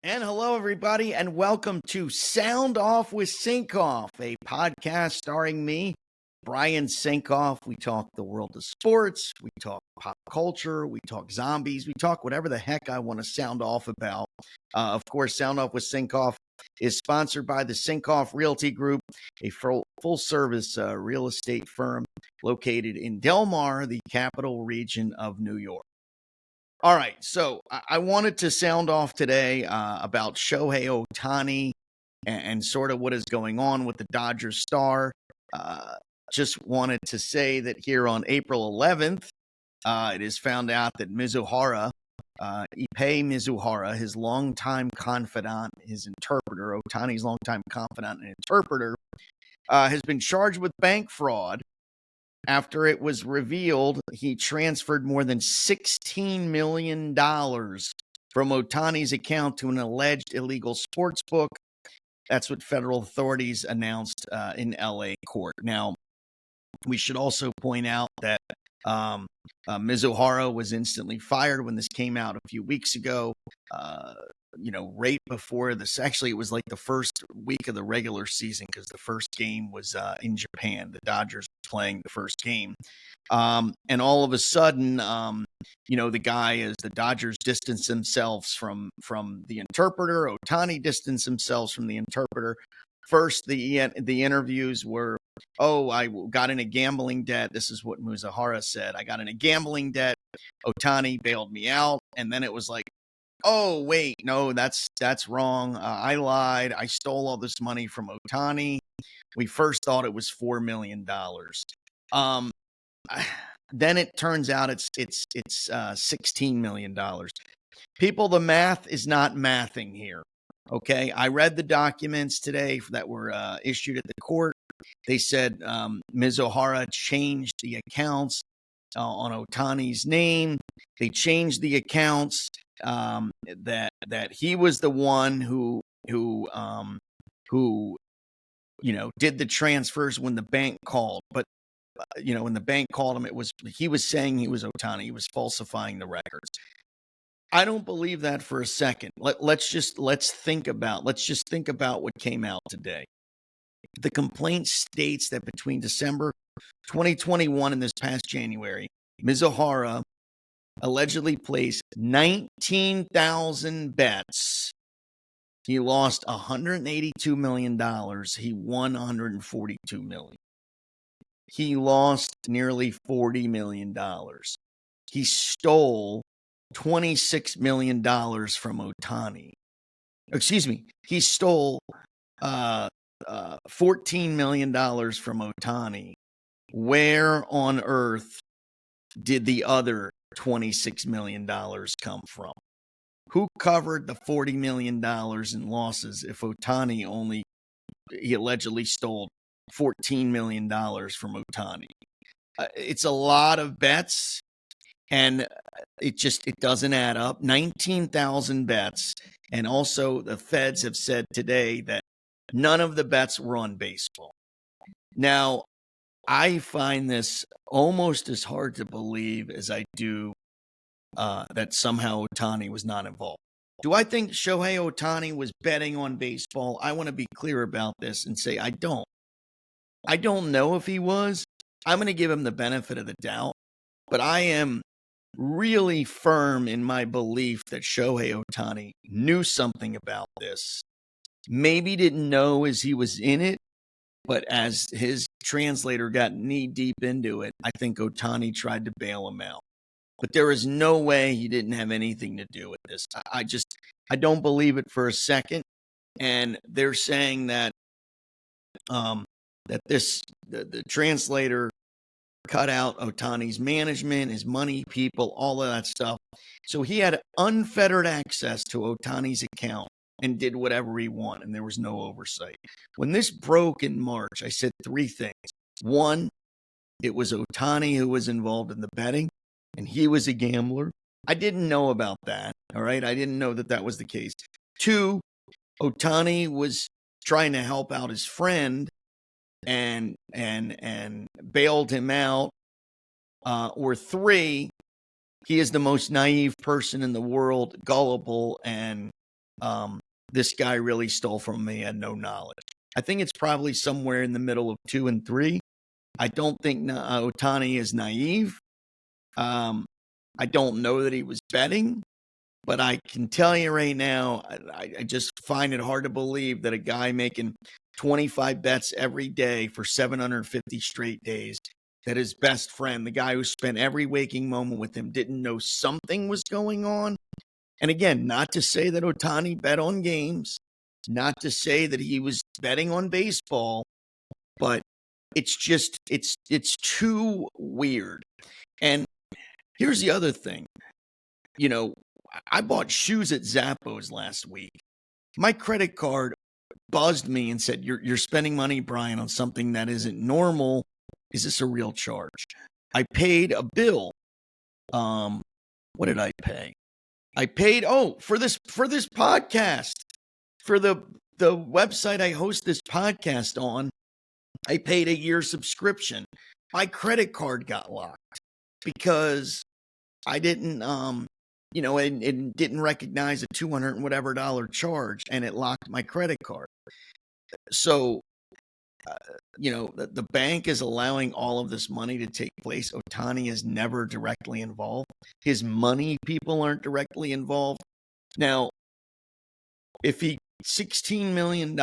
And hello, everybody, and welcome to Sound Off with Sinkoff, a podcast starring me, Brian Sinkoff. We talk the world of sports, we talk pop culture, we talk zombies, we talk whatever the heck I want to sound off about. Of course, Sound Off with Sinkoff is sponsored by the Sinkoff Realty Group, a full-service real estate firm located in Del Mar, the capital region of New York. All right, so I wanted to sound off today about Shohei Ohtani and sort of what is going on with the Dodgers star. Just wanted to say that here on April 11th, it is found out that Mizuhara, Ippei Mizuhara, his longtime confidant, his interpreter, Ohtani's longtime confidant and interpreter, has been charged with bank fraud. After it was revealed, he transferred more than $16 million from Ohtani's account to an alleged illegal sports book. That's what federal authorities announced in LA court. Now, we should also point out that Mizuhara was instantly fired when this came out a few weeks ago. Right before this, actually, it was like the first week of the regular season because the first game was in Japan. The Dodgers were playing the first game. And all of a sudden, the Dodgers distanced themselves from the interpreter. Ohtani distanced themselves from the interpreter. First, the interviews were, I got in a gambling debt. This is what Mizuhara said. I got in a gambling debt. Ohtani bailed me out. And then it was like, oh, wait, no, that's wrong. I lied. I stole all this money from Ohtani. We first thought it was $4 million. Then it turns out it's $16 million. People, the math is not mathing here. Okay, I read the documents today that were issued at the court. They said Mizuhara changed the accounts on Ohtani's name. They changed the accounts that he was the one who did the transfers when the bank called. But when the bank called him, he was saying he was Ohtani. He was falsifying the records. I don't believe that for a second. Let's just think about what came out today. The complaint states that between December 2021 and this past January, Mizuhara allegedly placed 19,000 bets. He lost $182 million. He won $142 million. He lost nearly $40 million. He stole $26 million from Ohtani. Excuse me. He stole $14 million from Ohtani. Where on earth did the other $26 million come from? Who covered the $40 million in losses if Ohtani he allegedly stole $14 million from Ohtani? It's a lot of bets, and it doesn't add up. 19,000 bets, and also the feds have said today that none of the bets were on baseball. Now, I find this almost as hard to believe as I do that somehow Ohtani was not involved. Do I think Shohei Ohtani was betting on baseball? I want to be clear about this and say I don't. I don't know if he was. I'm going to give him the benefit of the doubt, but I am really firm in my belief that Shohei Ohtani knew something about this. Maybe didn't know as he was in it, but as his translator got knee deep into it, I think Ohtani tried to bail him out. But there is no way he didn't have anything to do with this. I don't believe it for a second. And they're saying that the translator cut out Ohtani's management, his money people, all of that stuff. So he had unfettered access to Ohtani's account and did whatever he wanted, and there was no oversight. When this broke in March, I said three things. One, it was Ohtani who was involved in the betting, and he was a gambler. I didn't know about that, all right? I didn't know that was the case. Two, Ohtani was trying to help out his friend and bailed him out. Or three, he is the most naive person in the world, gullible, and this guy really stole from me. He had no knowledge. I think it's probably somewhere in the middle of 2 and 3. I don't think Ohtani is naive. I don't know that he was betting, but I can tell you right now, I just find it hard to believe that a guy making 25 bets every day for 750 straight days, that his best friend, the guy who spent every waking moment with him, didn't know something was going on. And again, not to say that Ohtani bet on games, not to say that he was betting on baseball, but it's just, it's too weird. And here's the other thing. You know, I bought shoes at Zappos last week. My credit card buzzed me and said, you're spending money, Brian, on something that isn't normal. Is this a real charge? I paid a bill. What did I pay? I paid for this podcast, for the website I host this podcast on. I paid a year subscription. My credit card got locked because I didn't it didn't recognize a $200 and whatever charge, and it locked my credit card. So the bank is allowing all of this money to take place. Ohtani is never directly involved. His money people aren't directly involved. Now, if he $16 million,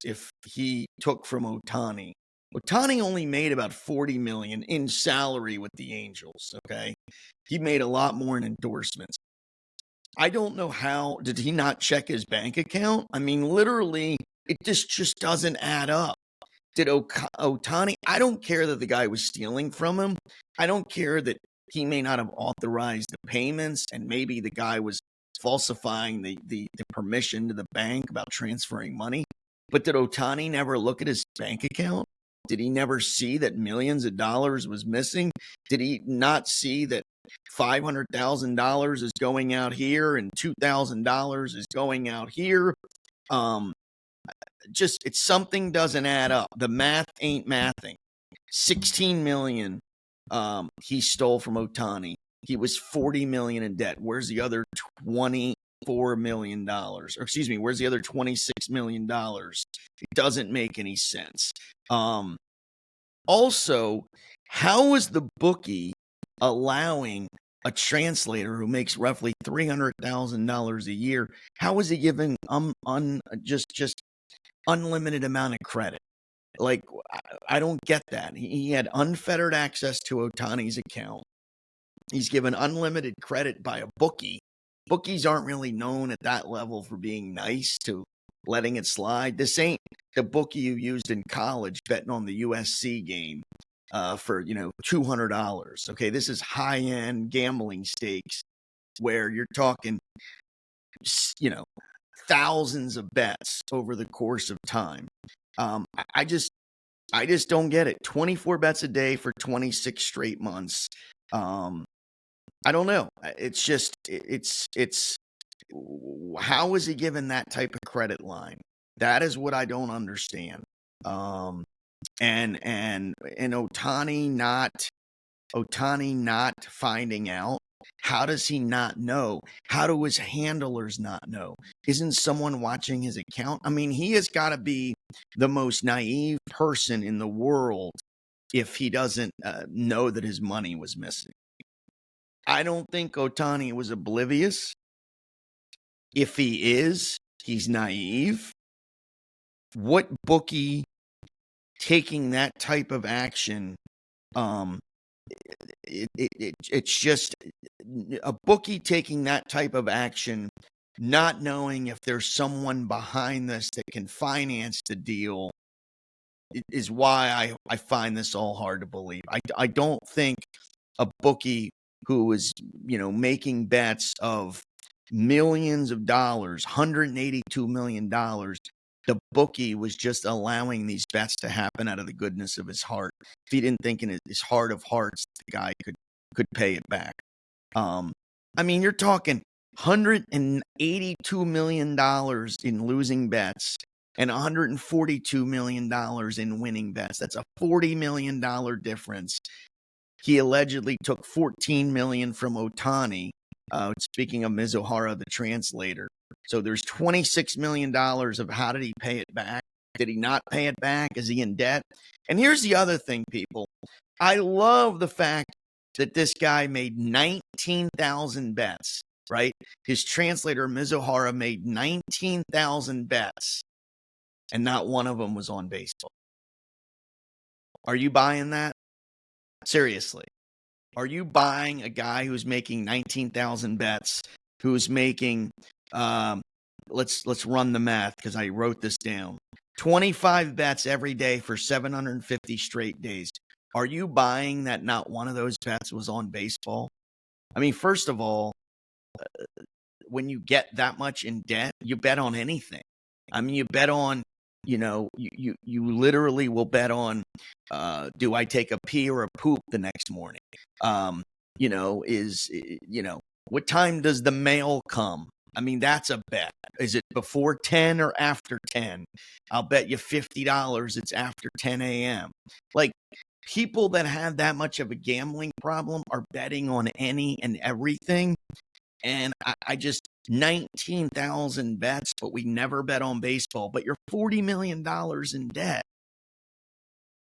if he took from Ohtani only made about $40 million in salary with the Angels. Okay, he made a lot more in endorsements. I don't know how. Did he not check his bank account? I mean, literally, it just doesn't add up. Did Ohtani? I don't care that the guy was stealing from him. I don't care that he may not have authorized the payments, and maybe the guy was falsifying the permission to the bank about transferring money. But did Ohtani never look at his bank account? Did he never see that millions of dollars was missing? Did he not see that $500,000 is going out here and $2,000 is going out here? It's something doesn't add up. The math ain't mathing. 16 million he stole from Ohtani. He was 40 million in debt. Where's the other $24 million? Or excuse me, where's the other $26 million? It doesn't make any sense. Also, how is the bookie allowing a translator who makes roughly $300,000 a year? How is he giving just unlimited amount of credit? Like, I don't get that. He had unfettered access to Ohtani's account. He's given unlimited credit by a bookie. Bookies aren't really known at that level for being nice to letting it slide. This ain't the bookie you used in college betting on the USC game for $200. Okay, this is high-end gambling stakes where you're talking thousands of bets over the course of time. I just don't get it. 24 bets a day for 26 straight months. I don't know. It's how is he given that type of credit line? That is what I don't understand. And Ohtani not finding out. How does he not know? How do his handlers not know? Isn't someone watching his account? I mean, he has got to be the most naive person in the world if he doesn't know that his money was missing. I don't think Ohtani was oblivious. If he is, he's naive. What bookie taking that type of action? It's just a bookie taking that type of action, not knowing if there's someone behind this that can finance the deal, is why I find this all hard to believe. I don't think a bookie who is making bets of millions of dollars, $182 million, the bookie was just allowing these bets to happen out of the goodness of his heart. If he didn't think in his heart of hearts the guy could pay it back. I mean, you're talking $182 million in losing bets and $142 million in winning bets. That's a $40 million difference. He allegedly took $14 million from Ohtani. Speaking of Mizuhara, the translator, So there's $26 million of how did he pay it back? Did he not pay it back? Is he in debt? And here's the other thing, people. I love the fact that this guy made 19,000 bets, right? His translator, Mizuhara, made 19,000 bets, and not one of them was on baseball. Are you buying that? Seriously. Are you buying a guy who's making 19,000 bets, who's making, let's run the math because I wrote this down, 25 bets every day for 750 straight days. Are you buying that not one of those bets was on baseball? I mean, first of all, when you get that much in debt, you bet on anything. I mean, you bet on, you literally will bet on, do I take a pee or a poop the next morning? What time does the mail come? I mean, that's a bet. Is it before 10 or after 10? I'll bet you $50 it's after 10 a.m. Like, people that have that much of a gambling problem are betting on any and everything. And I just, 19,000 bets, but we never bet on baseball. But you're $40 million in debt.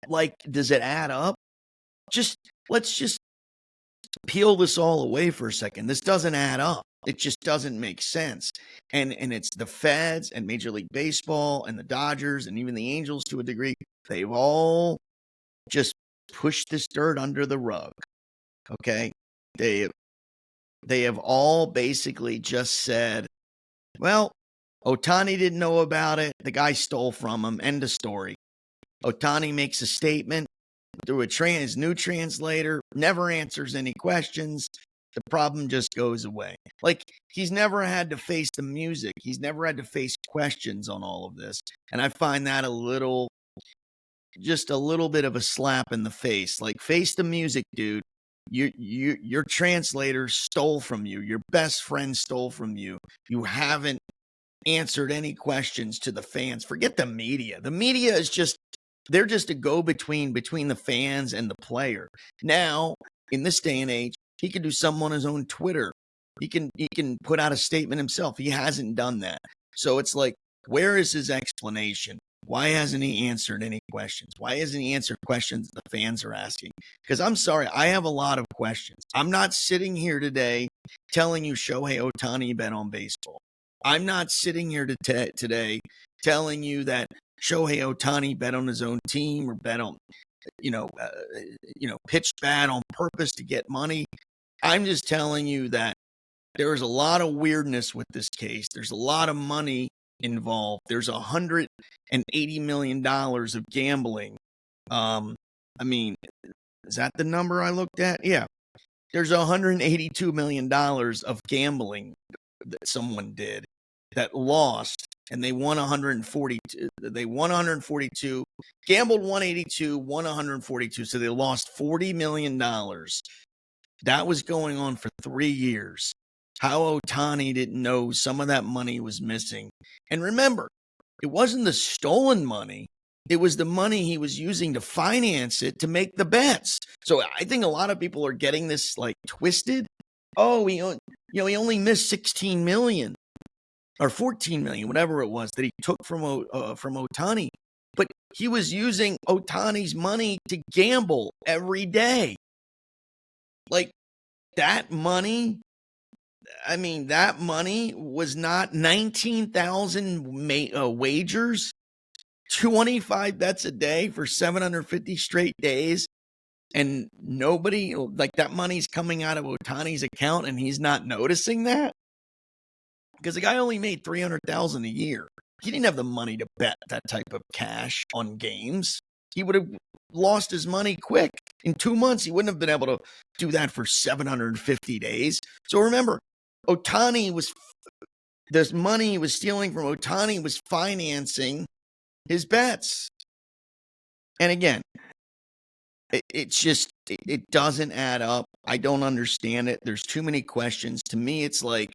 Like, does it add up? Let's just peel this all away for a second. This doesn't add up. It just doesn't make sense. And it's the Feds and Major League Baseball and the Dodgers and even the Angels to a degree. They've all just pushed this dirt under the rug. Okay? They have all basically just said, well, Ohtani didn't know about it. The guy stole from him. End of story. Ohtani makes a statement through his new translator, never answers any questions. The problem just goes away. Like, he's never had to face the music. He's never had to face questions on all of this. And I find that just a little bit of a slap in the face. Like, face the music, dude. Your translator stole from you. Your best friend stole from you. You haven't answered any questions to the fans. Forget the media. The media is they're just a go-between between the fans and the player. Now, in this day and age, he can do something on his own Twitter. He can put out a statement himself. He hasn't done that. So it's like, where is his explanation? Why hasn't he answered any questions? Why hasn't he answered questions the fans are asking? Because I'm sorry, I have a lot of questions. I'm not sitting here today telling you Shohei Ohtani bet on baseball. I'm not sitting here today telling you that Shohei Ohtani bet on his own team or bet on, pitched bad on purpose to get money. I'm just telling you that there is a lot of weirdness with this case. There's a lot of money involved. There's $180 million of gambling. I mean, is that the number I looked at? Yeah. There's $182 million of gambling that someone did that lost, and they won 142. They won 142, gambled 182, won 142. So they lost $40 million. That was going on for 3 years. How Ohtani didn't know some of that money was missing. And remember, it wasn't the stolen money. It was the money he was using to finance it to make the bets. So I think a lot of people are getting this like twisted. Oh, he only missed 16 million or 14 million, whatever it was that he took from Ohtani. But he was using Ohtani's money to gamble every day. Like, that money, I mean, that money was not 19,000 wagers, 25 bets a day for 750 straight days. And nobody, like, that money's coming out of Ohtani's account and he's not noticing that? Because the guy only made $300,000 a year. He didn't have the money to bet that type of cash on games. He would have lost his money quick. In 2 months, he wouldn't have been able to do that for 750 days. So remember, this money he was stealing from Ohtani was financing his bets. And again, it doesn't add up. I don't understand it. There's too many questions. To me, it's like,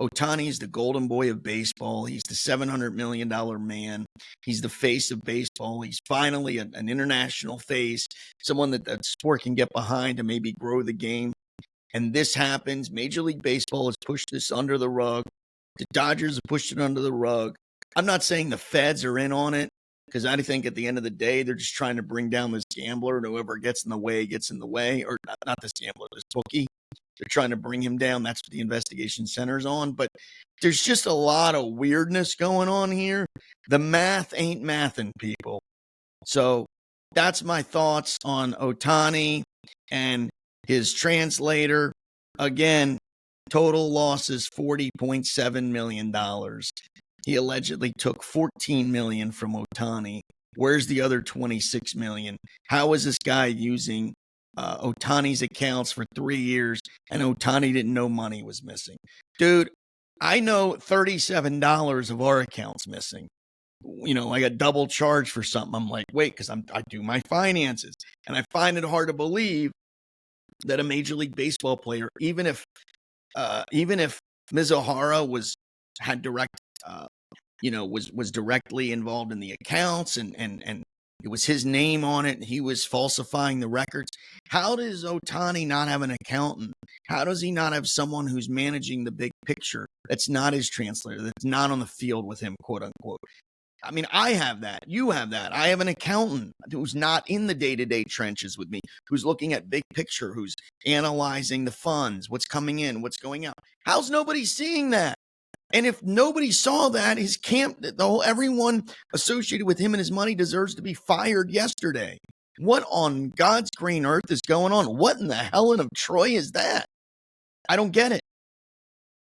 Ohtani's the golden boy of baseball. He's the $700 million man. He's the face of baseball. He's finally an international face, someone that the sport can get behind to maybe grow the game. And this happens. Major League Baseball has pushed this under the rug. The Dodgers have pushed it under the rug. I'm not saying the feds are in on it, because I think at the end of the day, they're just trying to bring down this gambler, and whoever gets in the way, or not this gambler, this bookie. They're trying to bring him down. That's what the investigation centers on. But there's just a lot of weirdness going on here. The math ain't mathing, people. So that's my thoughts on Ohtani and his translator. Again, total losses $40.7 million. He allegedly took $14 million from Ohtani. Where's the other $26 million? How is this guy using Ohtani's accounts for 3 years, and Ohtani didn't know money was missing? Dude, I know $37 of our accounts missing. I got double charged for something. I'm like, wait, because I do my finances, and I find it hard to believe that a Major League Baseball player, even if Mizuhara had direct, was directly involved in the accounts, and it was his name on it, and he was falsifying the records. How does Ohtani not have an accountant? How does he not have someone who's managing the big picture that's not his translator, that's not on the field with him, quote unquote? I mean, I have that. You have that. I have an accountant who's not in the day-to-day trenches with me, who's looking at big picture, who's analyzing the funds, what's coming in, what's going out. How's nobody seeing that? And if nobody saw that, his camp, everyone associated with him and his money deserves to be fired yesterday. What on God's green earth is going on? What in the Helen of Troy is that? I don't get it.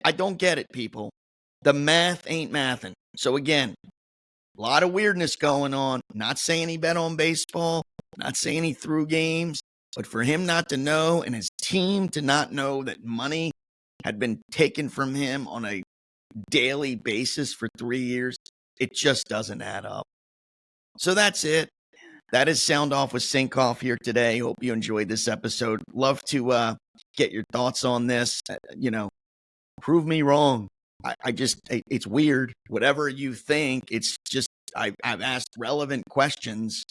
I don't get it, people. The math ain't mathing. So again, a lot of weirdness going on. Not saying he bet on baseball, not saying he threw games, but for him not to know and his team to not know that money had been taken from him on a daily basis for 3 years, it just doesn't add up. So that's it. That is Sound Off with Sinkoff here today. Hope you enjoyed this episode. Love to get your thoughts on this. Prove me wrong. It's weird. Whatever you think, it's just, I've asked relevant questions.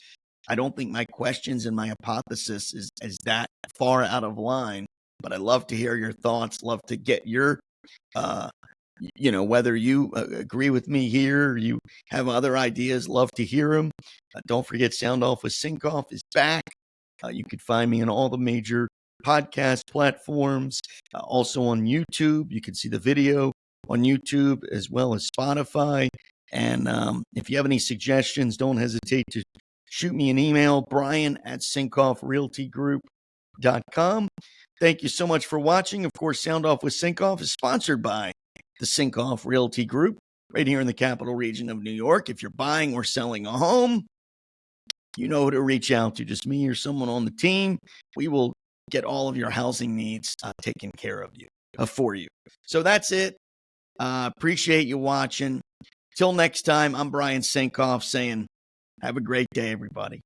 I don't think my questions and my hypothesis is that far out of line, but I love to hear your thoughts. Love to get your, whether you agree with me here or you have other ideas, love to hear them. Don't forget, Sound Off with Sinkoff is back. You can find me on all the major podcast platforms, also on YouTube. You can see the video on YouTube as well as Spotify. And if you have any suggestions, don't hesitate to shoot me an email, brian@sinkoffrealtygroup.com. Thank you so much for watching. Of course, Sound Off with Sinkoff is sponsored by the Sinkoff Realty Group right here in the capital region of New York. If you're buying or selling a home, you know who to reach out to, just me or someone on the team. We will get all of your housing needs taken care of for you. So that's it. Appreciate you watching. Till next time, I'm Brian Sinkoff saying, have a great day, everybody.